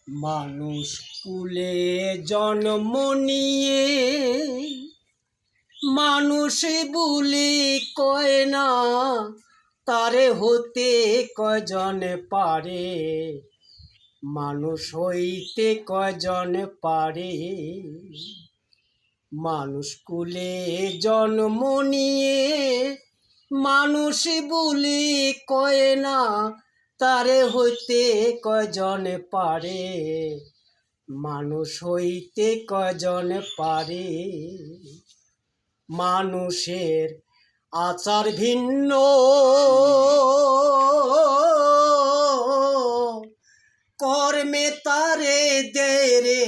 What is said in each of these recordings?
মানুষ কুলে জন্ম নিয়ে মানুষ বলে কয় না, তারে হতে কয়জন পারে, মানুষ হইতে কয়জন পারে। মানুষ কুলে জন্ম নিয়ে মানুষ বলে কয় না, তারে হইতে কয়জন পারে, মানুষ হইতে কয়জন পারে। মানুষের আচার ভিন্ন, কর্মে তারে দেরে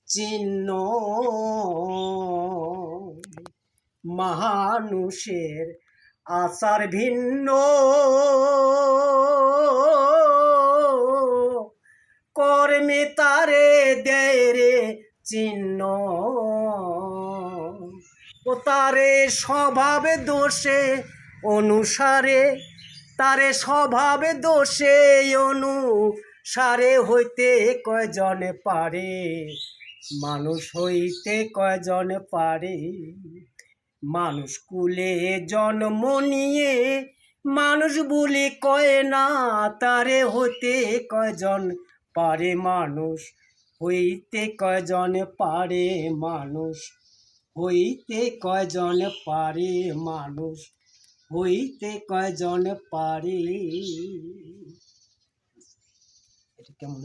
চিহ্ন। মানুষের আচার ভিন্ন, কর্মে তারে দেরে চিহ্ন। ও তারে স্বভাবে দোষে অনুসারে, তারে স্বভাবে দোষে অনুসারে হইতে কয়জন পারে, মানুষ হইতে কয়জন পারে। মানুষ কুলে জন্ম নিয়ে মানুষ বলে কয় না, তারে হইতে কয়জন পারে, মানুষ হইতে কয়জন পারে, মানুষ হইতে কয়জন পারে, মানুষ হইতে কয়জন পারে। এটা কেমন?